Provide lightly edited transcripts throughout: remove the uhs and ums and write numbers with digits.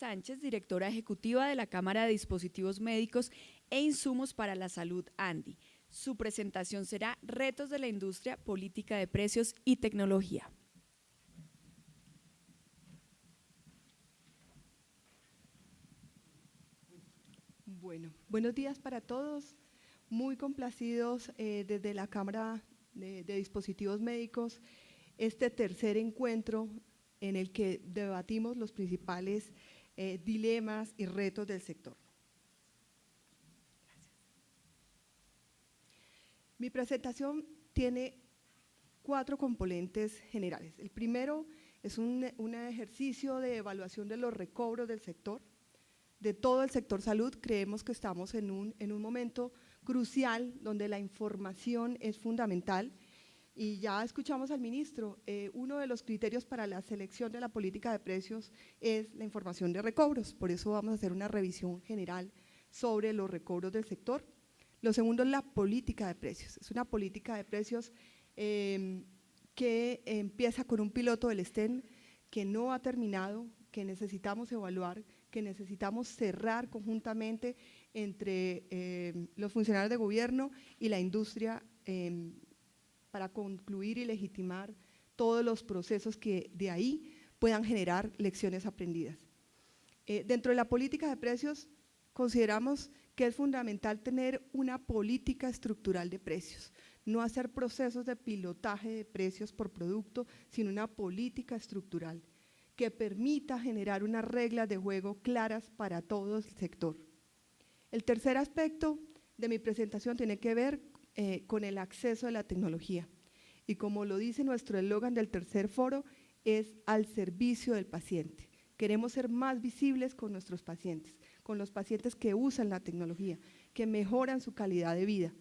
Sánchez, directora ejecutiva de la Cámara de Dispositivos Médicos e Insumos para la Salud, ANDI. Su presentación será Retos de la Industria, Política de Precios y Tecnología. Bueno, buenos días para todos. Muy complacidos desde la Cámara de Dispositivos Médicos, este tercer encuentro en el que debatimos los principales dilemas y retos del sector. Gracias. Mi presentación tiene 4 componentes generales. El primero es un ejercicio de evaluación de los recobros del sector, de todo el sector salud. Creemos que estamos en un momento crucial donde la información es fundamental. Y ya escuchamos al ministro, uno de los criterios para la selección de la política de precios es la información de recobros, por eso vamos a hacer una revisión general sobre los recobros del sector. Lo segundo es la política de precios, es una política de precios que empieza con un piloto del STEM que no ha terminado, que necesitamos evaluar, que necesitamos cerrar conjuntamente entre los funcionarios de gobierno y la industria para concluir y legitimar todos los procesos que de ahí puedan generar lecciones aprendidas. Dentro de la política de precios consideramos que es fundamental tener una política estructural de precios, no hacer procesos de pilotaje de precios por producto, sino una política estructural que permita generar unas reglas de juego claras para todo el sector. El tercer aspecto de mi presentación tiene que ver con el acceso a la tecnología. Y como lo dice nuestro eslogan del tercer foro, es al servicio del paciente. Queremos ser más visibles con nuestros pacientes, con los pacientes que usan la tecnología, que mejoran su calidad de vida.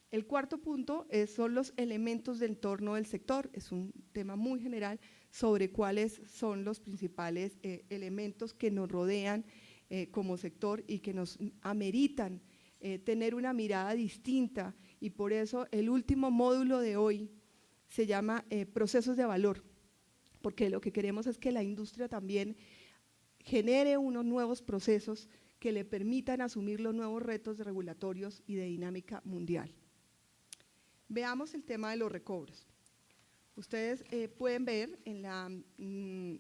El cuarto punto son los elementos de entorno del sector. Es un tema muy general sobre cuáles son los principales elementos que nos rodean como sector y que nos ameritan tener una mirada distinta, y por eso el último módulo de hoy se llama procesos de valor, porque lo que queremos es que la industria también genere unos nuevos procesos que le permitan asumir los nuevos retos regulatorios y de dinámica mundial. Veamos el tema de los recobros. Ustedes pueden ver en la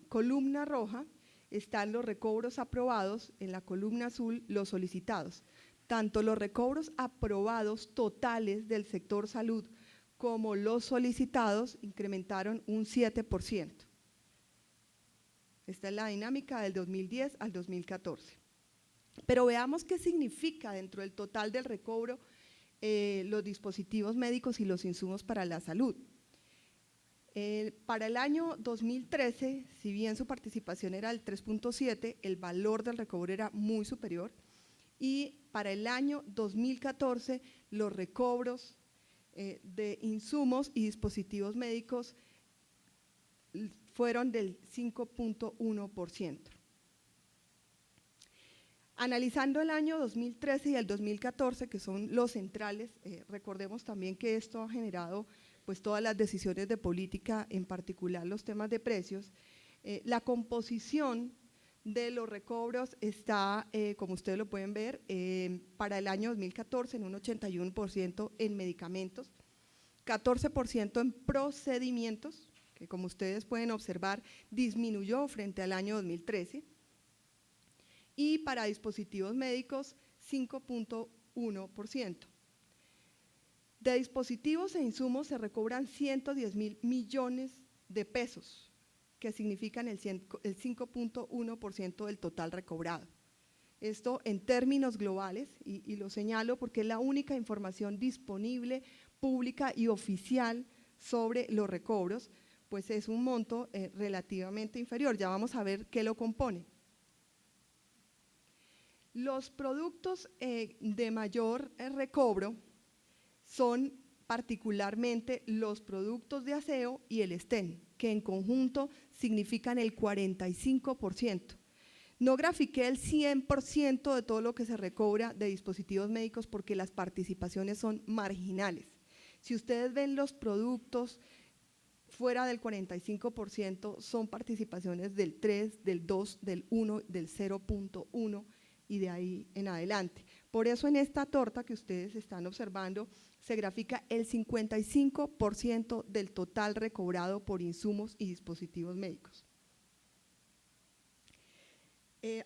columna roja están los recobros aprobados, en la columna azul los solicitados. Tanto los recobros aprobados totales del sector salud como los solicitados incrementaron un 7%. Esta es la dinámica del 2010 al 2014. Pero veamos qué significa dentro del total del recobro los dispositivos médicos y los insumos para la salud. Para el año 2013, si bien su participación era del 3.7, el valor del recobro era muy superior. Y para el año 2014, los recobros de insumos y dispositivos médicos fueron del 5.1%. Analizando el año 2013 y el 2014, que son los centrales, recordemos también que esto ha generado pues todas las decisiones de política, en particular los temas de precios. La composición de los recobros está, como ustedes lo pueden ver, para el año 2014 en un 81% en medicamentos, 14% en procedimientos, que como ustedes pueden observar disminuyó frente al año 2013, y para dispositivos médicos 5.1%. De dispositivos e insumos se recobran 110.000 millones de pesos, que significan el 5.1% del total recobrado. Esto en términos globales, y lo señalo porque es la única información disponible, pública y oficial sobre los recobros, pues es un monto relativamente inferior. Ya vamos a ver qué lo compone. Los productos de mayor recobro son particularmente los productos de aseo y el STEM, que en conjunto significan el 45%. No grafiqué el 100% de todo lo que se recobra de dispositivos médicos porque las participaciones son marginales. Si ustedes ven los productos fuera del 45% son participaciones del 3, del 2, del 1, del 0.1 y de ahí en adelante. Por eso en esta torta que ustedes están observando se grafica el 55% del total recobrado por insumos y dispositivos médicos.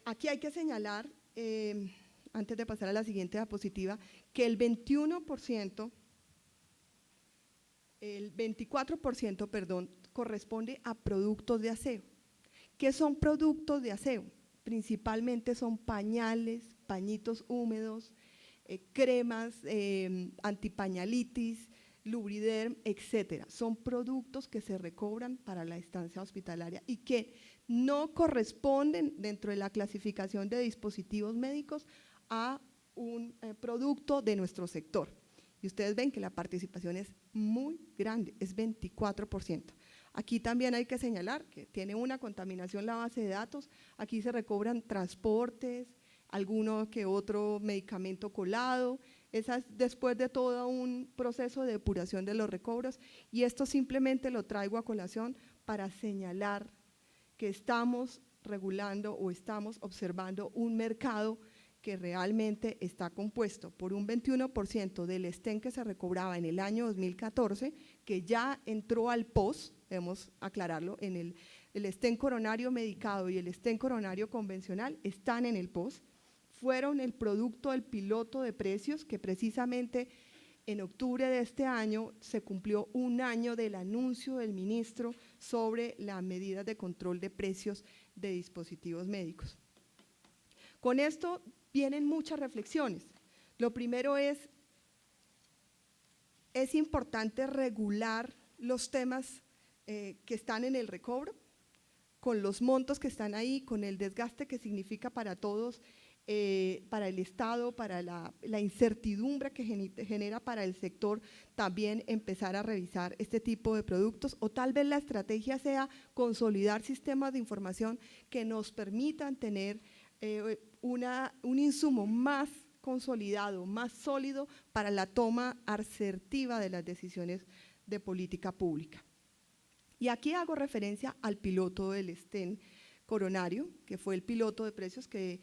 Aquí hay que señalar, antes de pasar a la siguiente diapositiva, que el 24%, perdón, corresponde a productos de aseo. ¿Qué son productos de aseo? Principalmente son pañales, pañitos húmedos, cremas, antipañalitis, Lubriderm, etcétera. Son productos que se recobran para la estancia hospitalaria y que no corresponden dentro de la clasificación de dispositivos médicos a un producto de nuestro sector. Y ustedes ven que la participación es muy grande, es 24%. Aquí también hay que señalar que tiene una contaminación la base de datos, aquí se recobran transportes, alguno que otro medicamento colado, esa es después de todo un proceso de depuración de los recobros, y esto simplemente lo traigo a colación para señalar que estamos regulando o estamos observando un mercado que realmente está compuesto por un 21% del estén que se recobraba en el año 2014, que ya entró al POS, debemos aclararlo, en el estén coronario medicado y el estén coronario convencional están en el POS, fueron el producto del piloto de precios que precisamente en octubre de este año se cumplió un año del anuncio del ministro sobre las medidas de control de precios de dispositivos médicos. Con esto vienen muchas reflexiones. Lo primero es importante regular los temas que están en el recobro, con los montos que están ahí, con el desgaste que significa para todos, para el Estado, para la incertidumbre que genera para el sector, también empezar a revisar este tipo de productos, o tal vez la estrategia sea consolidar sistemas de información que nos permitan tener un insumo más consolidado, más sólido para la toma asertiva de las decisiones de política pública. Y aquí hago referencia al piloto del estén coronario, que fue el piloto de precios que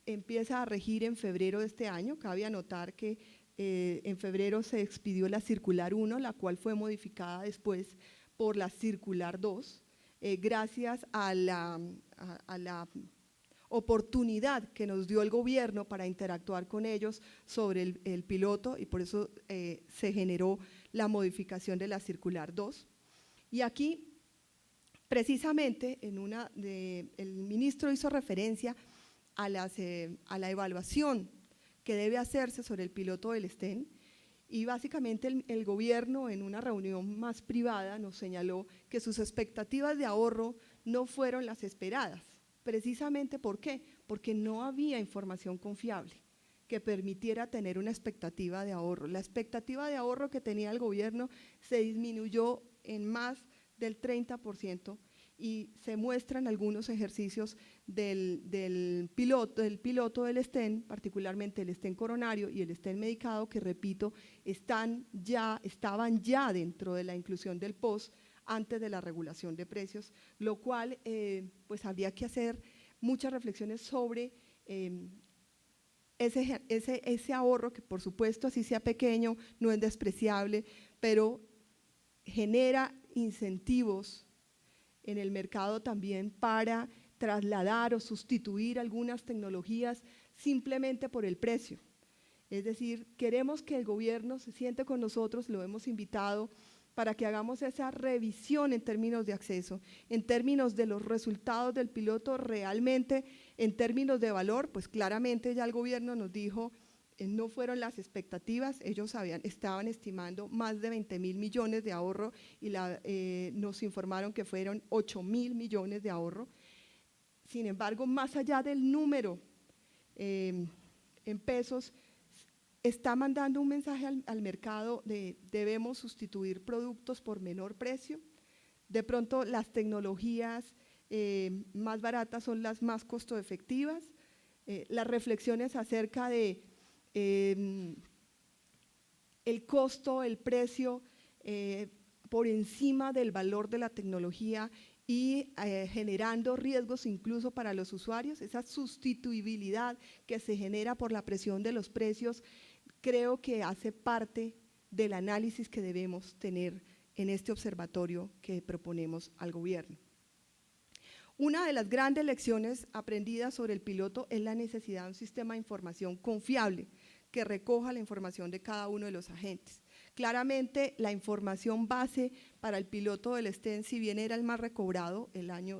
empieza a regir en febrero de este año. Cabe anotar que en febrero se expidió la circular 1, la cual fue modificada después por la circular 2, gracias a la oportunidad que nos dio el gobierno para interactuar con ellos sobre el piloto, y por eso se generó la modificación de la circular 2. Y aquí, precisamente, el ministro hizo referencia a la evaluación que debe hacerse sobre el piloto del estén, y básicamente el gobierno en una reunión más privada nos señaló que sus expectativas de ahorro no fueron las esperadas. Precisamente, ¿por qué? Porque no había información confiable que permitiera tener una expectativa de ahorro. La expectativa de ahorro que tenía el gobierno se disminuyó en más del 30%, y se muestran algunos ejercicios del piloto del estén, particularmente el estén coronario y el estén medicado, que repito, estaban ya dentro de la inclusión del POS antes de la regulación de precios, lo cual pues habría que hacer muchas reflexiones sobre ese ahorro, que por supuesto así sea pequeño no es despreciable, pero genera incentivos en el mercado también para trasladar o sustituir algunas tecnologías simplemente por el precio. Es decir, queremos que el gobierno se siente con nosotros, lo hemos invitado para que hagamos esa revisión en términos de acceso, en términos de los resultados del piloto realmente, en términos de valor, pues claramente ya el gobierno nos dijo, no fueron las expectativas, ellos estaban estimando más de 20.000 millones de ahorro y nos informaron que fueron 8.000 millones de ahorro. Sin embargo, más allá del número en pesos, está mandando un mensaje al mercado de debemos sustituir productos por menor precio. De pronto las tecnologías más baratas son las más costo efectivas. Las reflexiones acerca de el costo, el precio, por encima del valor de la tecnología y generando riesgos incluso para los usuarios. Esa sustituibilidad que se genera por la presión de los precios, creo que hace parte del análisis que debemos tener en este observatorio que proponemos al gobierno. Una de las grandes lecciones aprendidas sobre el piloto es la necesidad de un sistema de información confiable que recoja la información de cada uno de los agentes. Claramente, la información base para el piloto del STEM, si bien era el más recobrado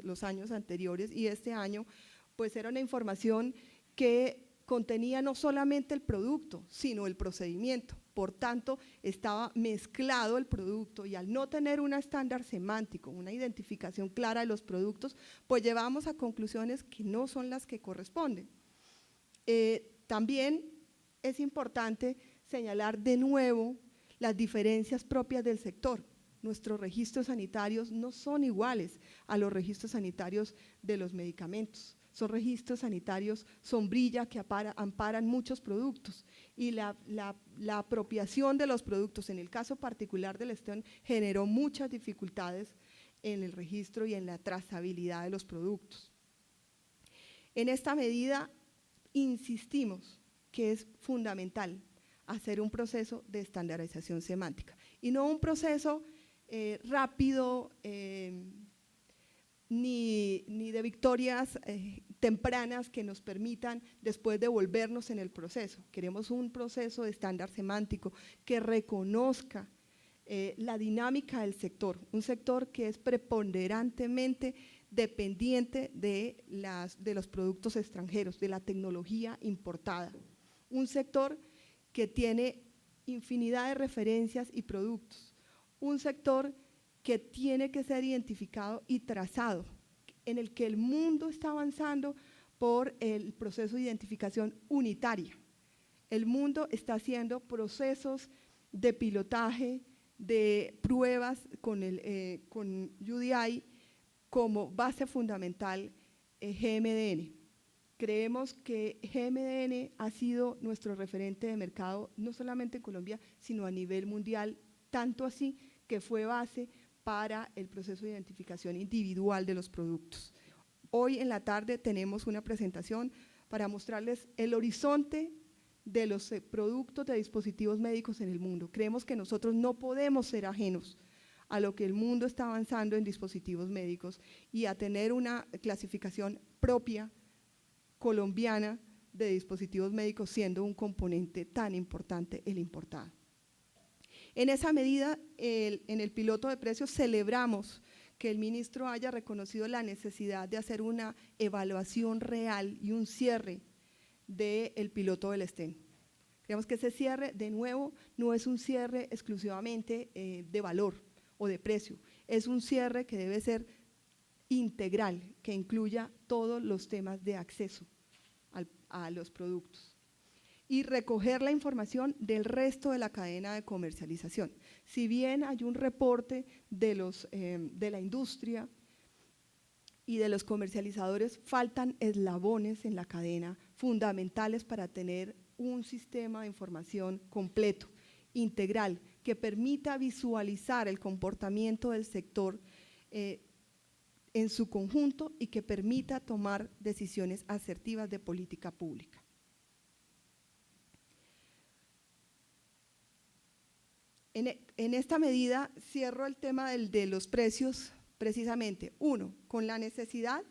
los años anteriores y este año, pues era una información que contenía no solamente el producto, sino el procedimiento. Por tanto, estaba mezclado el producto y al no tener un estándar semántico, una identificación clara de los productos, pues llevamos a conclusiones que no son las que corresponden. También es importante señalar de nuevo las diferencias propias del sector. Nuestros registros sanitarios no son iguales a los registros sanitarios de los medicamentos. Son registros sanitarios sombrilla que amparan muchos productos y la apropiación de los productos, en el caso particular del STEM, generó muchas dificultades en el registro y en la trazabilidad de los productos. En esta medida, insistimos que es fundamental hacer un proceso de estandarización semántica y no un proceso rápido ni de victorias tempranas que nos permitan después devolvernos en el proceso. Queremos un proceso de estándar semántico que reconozca la dinámica del sector, un sector que es preponderantemente dependiente de los productos extranjeros, de la tecnología importada. Un sector que tiene infinidad de referencias y productos. Un sector que tiene que ser identificado y trazado, en el que el mundo está avanzando por el proceso de identificación unitaria. El mundo está haciendo procesos de pilotaje, de pruebas con UDI como base fundamental GMDN. Creemos que GMDN ha sido nuestro referente de mercado, no solamente en Colombia, sino a nivel mundial, tanto así que fue base para el proceso de identificación individual de los productos. Hoy en la tarde tenemos una presentación para mostrarles el horizonte de los productos de dispositivos médicos en el mundo. Creemos que nosotros no podemos ser ajenos a lo que el mundo está avanzando en dispositivos médicos y a tener una clasificación propia colombiana de dispositivos médicos, siendo un componente tan importante el importado. En esa medida, en el piloto de precios celebramos que el ministro haya reconocido la necesidad de hacer una evaluación real y un cierre del piloto del STEM. Creemos que ese cierre, de nuevo, no es un cierre exclusivamente de valor o de precio, es un cierre que debe ser integral, que incluya todos los temas de acceso a los productos y recoger la información del resto de la cadena de comercialización. Si bien hay un reporte de la industria y de los comercializadores, faltan eslabones en la cadena fundamentales para tener un sistema de información completo, integral, que permita visualizar el comportamiento del sector en su conjunto y que permita tomar decisiones asertivas de política pública. En esta medida cierro el tema de los precios precisamente, uno, con la necesidad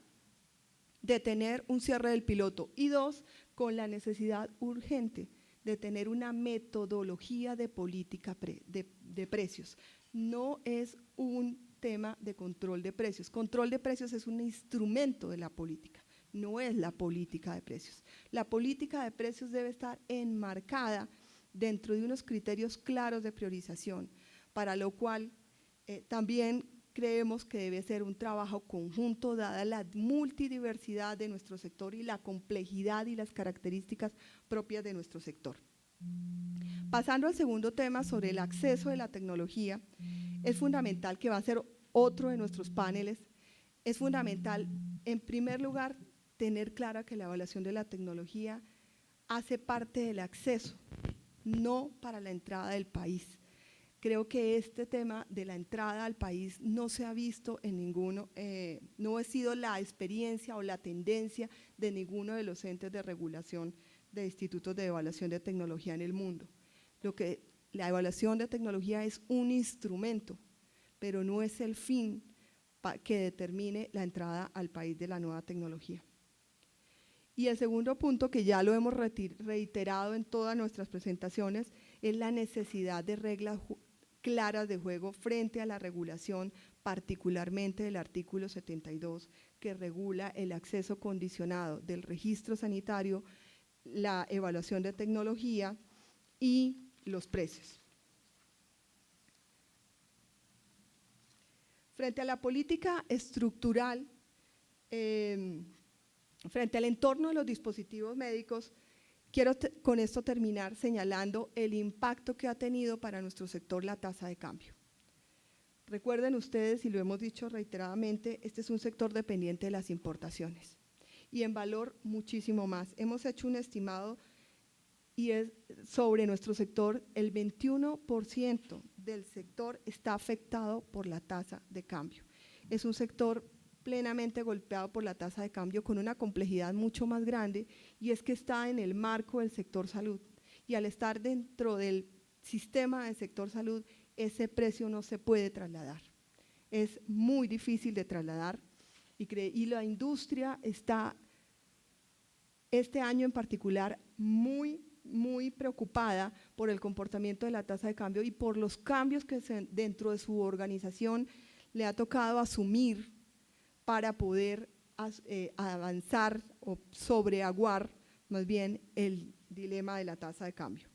de tener un cierre del piloto y dos, con la necesidad urgente de tener una metodología de política de precios. No es un tema de control de precios. Control de precios es un instrumento de la política, no es la política de precios. La política de precios debe estar enmarcada dentro de unos criterios claros de priorización, para lo cual también creemos que debe ser un trabajo conjunto dada la multidiversidad de nuestro sector y la complejidad y las características propias de nuestro sector. Pasando al segundo tema sobre el acceso de la tecnología, es fundamental, que va a ser otro de nuestros paneles, es fundamental, en primer lugar, tener clara que la evaluación de la tecnología hace parte del acceso, no para la entrada del país. Creo que este tema de la entrada al país no se ha visto en ninguno, no ha sido la experiencia o la tendencia de ninguno de los entes de regulación de institutos de evaluación de tecnología en el mundo. La evaluación de tecnología es un instrumento, pero no es el fin que determine la entrada al país de la nueva tecnología. Y el segundo punto, que ya lo hemos reiterado en todas nuestras presentaciones, es la necesidad de reglas claras de juego frente a la regulación, particularmente del artículo 72, que regula el acceso condicionado del registro sanitario, la evaluación de tecnología y los precios. Frente a la política estructural, frente al entorno de los dispositivos médicos, quiero con esto terminar señalando el impacto que ha tenido para nuestro sector la tasa de cambio. Recuerden ustedes, y lo hemos dicho reiteradamente, este es un sector dependiente de las importaciones y en valor muchísimo más. Hemos hecho un estimado y es sobre nuestro sector, el 21% del sector está afectado por la tasa de cambio. Es un sector plenamente golpeado por la tasa de cambio con una complejidad mucho más grande, y es que está en el marco del sector salud, y al estar dentro del sistema del sector salud, ese precio no se puede trasladar. Es muy difícil de trasladar y la industria está este año en particular muy preocupada por el comportamiento de la tasa de cambio y por los cambios que dentro de su organización le ha tocado asumir para poder avanzar o sobreaguar más bien el dilema de la tasa de cambio.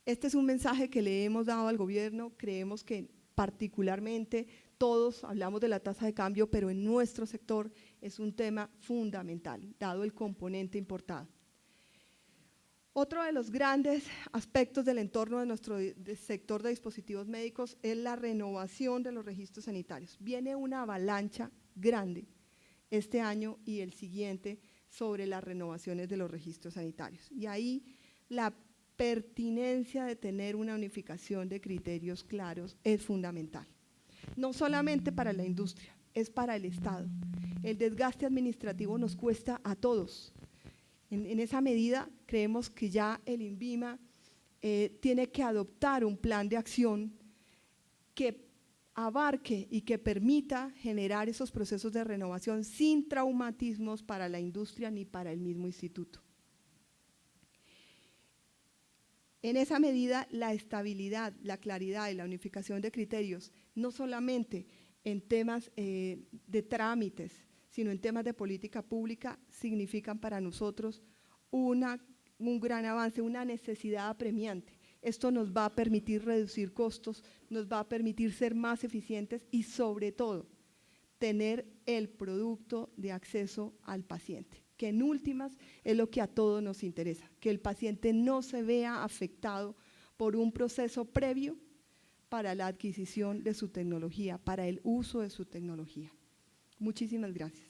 Este es un mensaje que le hemos dado al gobierno. Creemos que particularmente todos hablamos de la tasa de cambio, pero en nuestro sector es un tema fundamental, dado el componente importado. Otro de los grandes aspectos del entorno de nuestro sector de dispositivos médicos es la renovación de los registros sanitarios. Viene una avalancha grande este año y el siguiente sobre las renovaciones de los registros sanitarios. Y ahí la pertinencia de tener una unificación de criterios claros es fundamental. No solamente para la industria, es para el Estado. El desgaste administrativo nos cuesta a todos. En esa medida, creemos que ya el INVIMA tiene que adoptar un plan de acción que abarque y que permita generar esos procesos de renovación sin traumatismos para la industria ni para el mismo instituto. En esa medida, la estabilidad, la claridad y la unificación de criterios, no solamente en temas de trámites, sino en temas de política pública, significan para nosotros un gran avance, una necesidad apremiante. Esto nos va a permitir reducir costos, nos va a permitir ser más eficientes y, sobre todo, tener el producto de acceso al paciente, que en últimas es lo que a todos nos interesa, que el paciente no se vea afectado por un proceso previo para la adquisición de su tecnología, para el uso de su tecnología. Muchísimas gracias.